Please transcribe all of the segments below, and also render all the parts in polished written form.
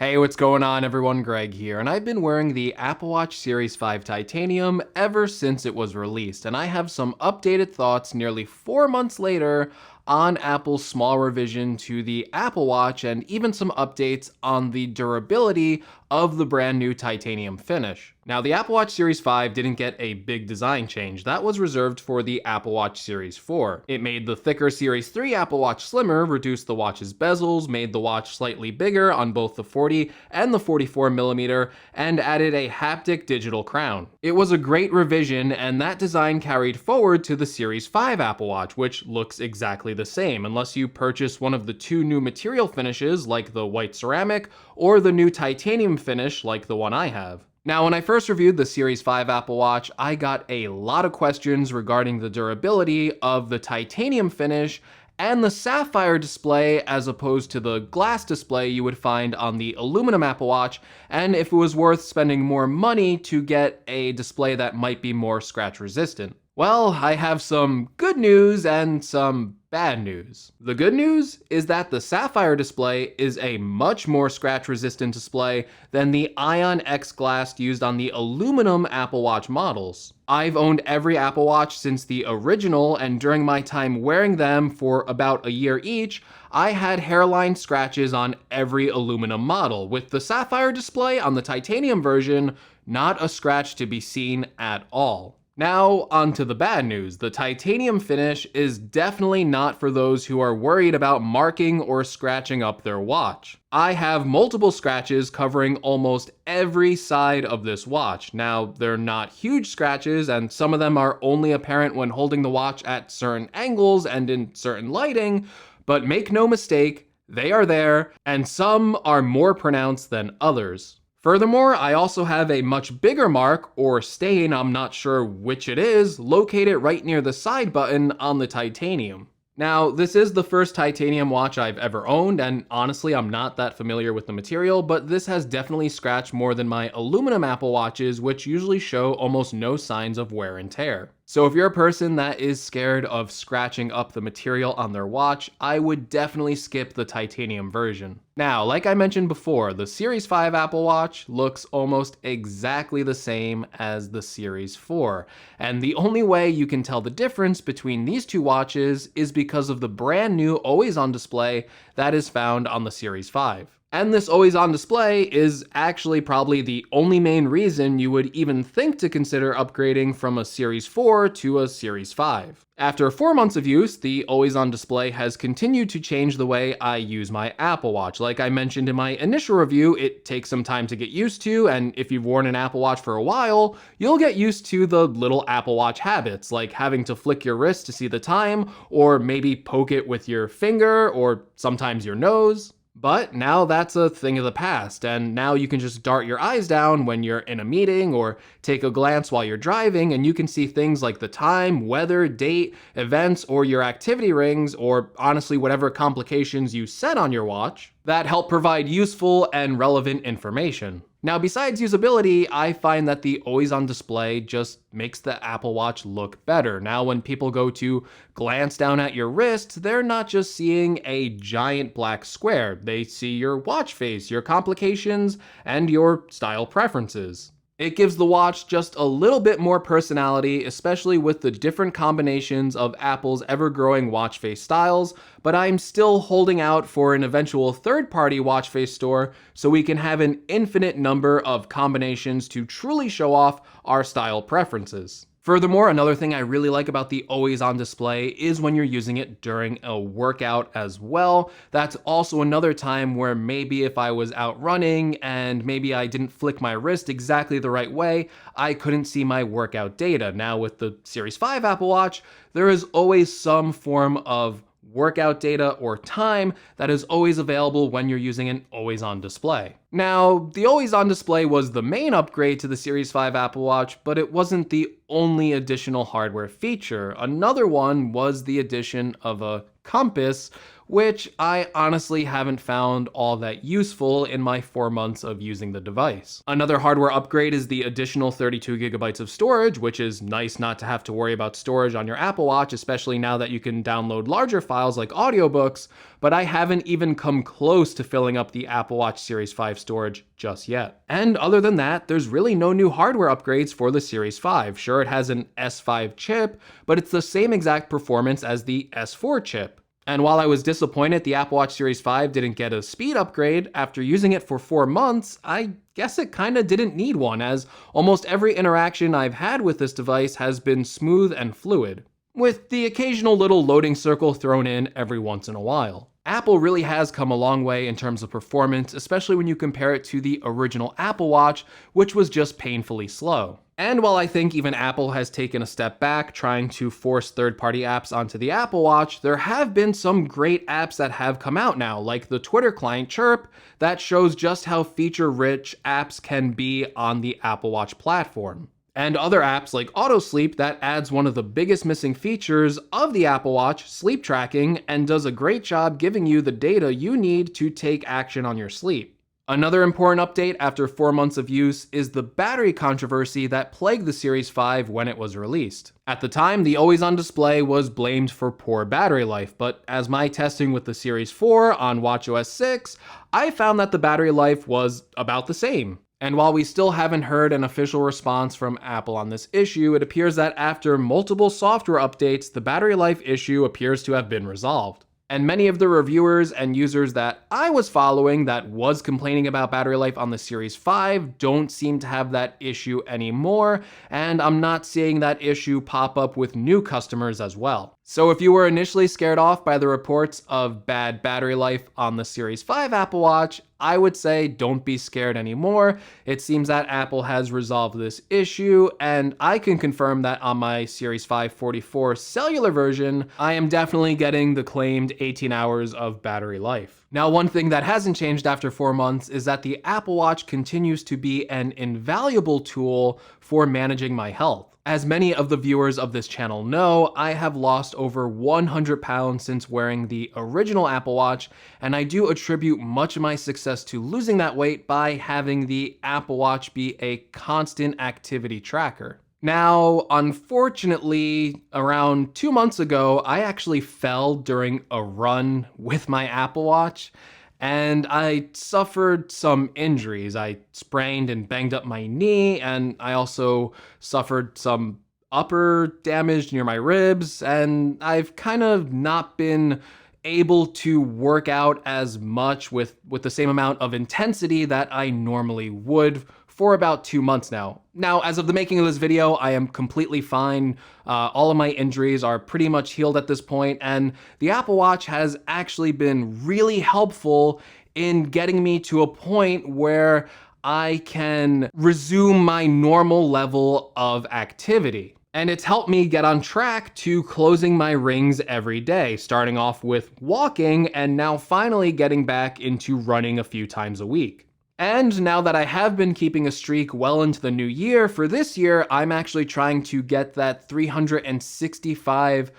Hey, what's going on everyone? Greg here, and I've been wearing the Apple Watch Series 5 Titanium ever since it was released, and I have some updated thoughts nearly 4 months later on Apple's small revision to the Apple Watch and even some updates on the durability of the brand new titanium finish. Now, the Apple Watch Series 5 didn't get a big design change. That was reserved for the Apple Watch Series 4. It made the thicker Series 3 Apple Watch slimmer, reduced the watch's bezels, made the watch slightly bigger on both the 40 and the 44mm, and added a haptic digital crown. It was a great revision, and that design carried forward to the Series 5 Apple Watch, which looks exactly the same, unless you purchase one of the two new material finishes like the white ceramic or the new titanium finish like the one I have. Now, when I first reviewed the Series 5 Apple Watch, I got a lot of questions regarding the durability of the titanium finish and the sapphire display as opposed to the glass display you would find on the aluminum Apple Watch, and if it was worth spending more money to get a display that might be more scratch resistant. Well, I have some good news and some bad news. The good news is that the sapphire display is a much more scratch resistant display than the Ion X glass used on the aluminum Apple Watch models. I've owned every Apple Watch since the original, and during my time wearing them for about a year each, I had hairline scratches on every aluminum model. With the sapphire display on the titanium version, not a scratch to be seen at all. Now, on to the bad news. The titanium finish is definitely not for those who are worried about marking or scratching up their watch. I have multiple scratches covering almost every side of this watch. Now, they're not huge scratches, and some of them are only apparent when holding the watch at certain angles and in certain lighting, but make no mistake, they are there, and some are more pronounced than others. Furthermore, I also have a much bigger mark, or stain, I'm not sure which it is, located right near the side button on the titanium. Now, this is the first titanium watch I've ever owned, and honestly, I'm not that familiar with the material, but this has definitely scratched more than my aluminum Apple Watches, which usually show almost no signs of wear and tear. So if you're a person that is scared of scratching up the material on their watch, I would definitely skip the titanium version. Now, like I mentioned before, the Series 5 Apple Watch looks almost exactly the same as the Series 4. And the only way you can tell the difference between these two watches is because of the brand new always-on display that is found on the Series 5. And this always-on display is actually probably the only main reason you would even think to consider upgrading from a Series 4 to a Series 5. After 4 months of use, the always-on display has continued to change the way I use my Apple Watch. Like I mentioned in my initial review, it takes some time to get used to, and if you've worn an Apple Watch for a while, you'll get used to the little Apple Watch habits, like having to flick your wrist to see the time, or maybe poke it with your finger, or sometimes your nose. But now that's a thing of the past, and now you can just dart your eyes down when you're in a meeting or take a glance while you're driving, and you can see things like the time, weather, date, events, or your activity rings, or honestly whatever complications you set on your watch that help provide useful and relevant information. Now, besides usability, I find that the always-on display just makes the Apple Watch look better. Now, when people go to glance down at your wrist, they're not just seeing a giant black square. They see your watch face, your complications, and your style preferences. It gives the watch just a little bit more personality, especially with the different combinations of Apple's ever-growing watch face styles, but I'm still holding out for an eventual third-party watch face store so we can have an infinite number of combinations to truly show off our style preferences. Furthermore, another thing I really like about the always-on display is when you're using it during a workout as well. That's also another time where maybe if I was out running and maybe I didn't flick my wrist exactly the right way, I couldn't see my workout data. Now with the Series 5 Apple Watch, there is always some form of workout data or time that is always available when you're using an always-on display. Now, the always-on display was the main upgrade to the Series 5 Apple Watch, but it wasn't the only additional hardware feature. Another one was the addition of a compass, which I honestly haven't found all that useful in my 4 months of using the device. Another hardware upgrade is the additional 32 gigabytes of storage, which is nice not to have to worry about storage on your Apple Watch, especially now that you can download larger files like audiobooks, but I haven't even come close to filling up the Apple Watch Series 5 storage just yet. And other than that, there's really no new hardware upgrades for the Series 5. Sure, it has an S5 chip, but it's the same exact performance as the S4 chip. And while I was disappointed the Apple Watch Series 5 didn't get a speed upgrade, after using it for 4 months, I guess it kinda didn't need one, as almost every interaction I've had with this device has been smooth and fluid, with the occasional little loading circle thrown in every once in a while. Apple really has come a long way in terms of performance, especially when you compare it to the original Apple Watch, which was just painfully slow. And while I think even Apple has taken a step back trying to force third-party apps onto the Apple Watch, there have been some great apps that have come out now, like the Twitter client Chirp, that shows just how feature-rich apps can be on the Apple Watch platform. And other apps like AutoSleep that adds one of the biggest missing features of the Apple Watch, sleep tracking, and does a great job giving you the data you need to take action on your sleep. Another important update after 4 months of use is the battery controversy that plagued the Series 5 when it was released. At the time, the always-on display was blamed for poor battery life, but as my testing with the Series 4 on watchOS 6, I found that the battery life was about the same. And while we still haven't heard an official response from Apple on this issue, it appears that after multiple software updates, the battery life issue appears to have been resolved. And many of the reviewers and users that I was following that was complaining about battery life on the Series 5 don't seem to have that issue anymore, and I'm not seeing that issue pop up with new customers as well. So if you were initially scared off by the reports of bad battery life on the Series 5 Apple Watch, I would say don't be scared anymore. It seems that Apple has resolved this issue, and I can confirm that on my Series 5 44 cellular version, I am definitely getting the claimed 18 hours of battery life. Now, one thing that hasn't changed after 4 months is that the Apple Watch continues to be an invaluable tool for managing my health. As many of the viewers of this channel know, I have lost over 100 pounds since wearing the original Apple Watch, and I do attribute much of my success to losing that weight by having the Apple Watch be a constant activity tracker. Now, unfortunately, around 2 months ago, I actually fell during a run with my Apple Watch, and I suffered some injuries. I sprained and banged up my knee, and I also suffered some upper damage near my ribs, and I've kind of not been able to work out as much with the same amount of intensity that I normally would for about 2 months now. Now, as of the making of this video, I am completely fine. All of my injuries are pretty much healed at this point, and the Apple Watch has actually been really helpful in getting me to a point where I can resume my normal level of activity. And it's helped me get on track to closing my rings every day, starting off with walking and now finally getting back into running a few times a week. And now that I have been keeping a streak well into the new year, for this year, I'm actually trying to get that 365,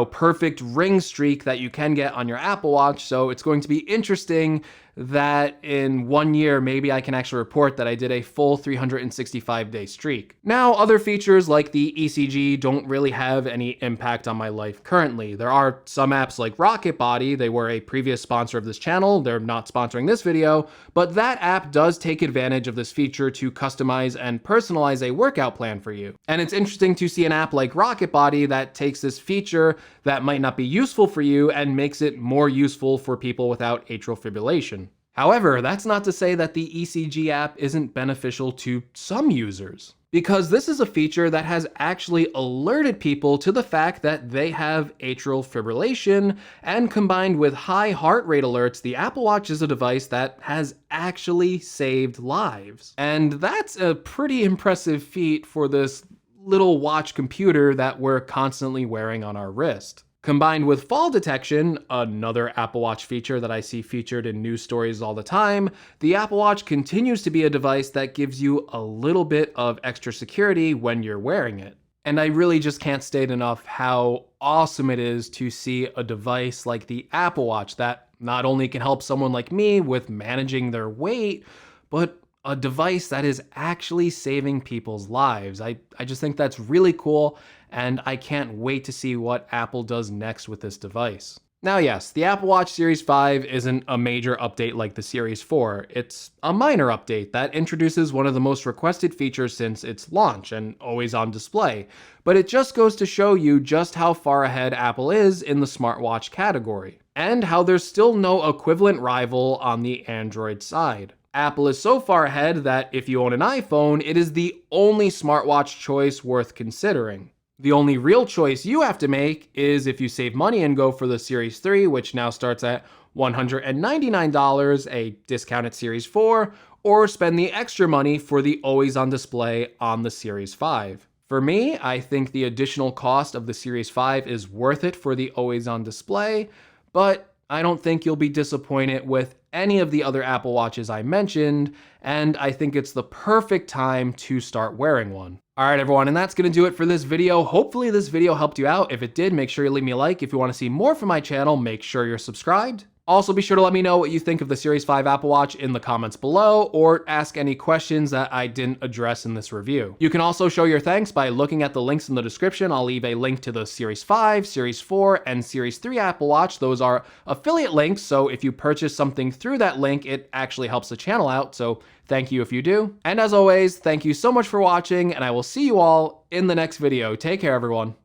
perfect ring streak that you can get on your Apple Watch. So it's going to be interesting that in 1 year, maybe I can actually report that I did a full 365-day streak. Now, other features like the ECG don't really have any impact on my life currently. There are some apps like Rocket Body. They were a previous sponsor of this channel. They're not sponsoring this video, but that app does take advantage of this feature to customize and personalize a workout plan for you. And it's interesting to see an app like Rocket Body that takes this feature that might not be useful for you and makes it more useful for people without atrial fibrillation. However, that's not to say that the ECG app isn't beneficial to some users, because this is a feature that has actually alerted people to the fact that they have atrial fibrillation, and combined with high heart rate alerts, the Apple Watch is a device that has actually saved lives. And that's a pretty impressive feat for this little watch computer that we're constantly wearing on our wrist. Combined with fall detection, another Apple Watch feature that I see featured in news stories all the time, the Apple Watch continues to be a device that gives you a little bit of extra security when you're wearing it. And I really just can't state enough how awesome it is to see a device like the Apple Watch that not only can help someone like me with managing their weight, but a device that is actually saving people's lives. I just think that's really cool, and I can't wait to see what Apple does next with this device. Now, yes, the Apple Watch Series 5 isn't a major update like the Series 4. It's a minor update that introduces one of the most requested features since its launch, and always on display. But it just goes to show you just how far ahead Apple is in the smartwatch category, and how there's still no equivalent rival on the Android side. Apple is so far ahead that if you own an iPhone, it is the only smartwatch choice worth considering. The only real choice you have to make is if you save money and go for the Series 3, which now starts at $199, a discounted Series 4, or spend the extra money for the always on display on the Series 5. For me, I think the additional cost of the Series 5 is worth it for the always on display, but I don't think you'll be disappointed with any of the other Apple Watches I mentioned, and I think it's the perfect time to start wearing one. Alright everyone, and that's going to do it for this video. Hopefully this video helped you out. If it did, make sure you leave me a like. If you want to see more from my channel, make sure you're subscribed. Also, be sure to let me know what you think of the Series 5 Apple Watch in the comments below, or ask any questions that I didn't address in this review. You can also show your thanks by looking at the links in the description. I'll leave a link to the Series 5, Series 4, and Series 3 Apple Watch. Those are affiliate links, so if you purchase something through that link, it actually helps the channel out, so thank you if you do. And as always, thank you so much for watching, and I will see you all in the next video. Take care, everyone.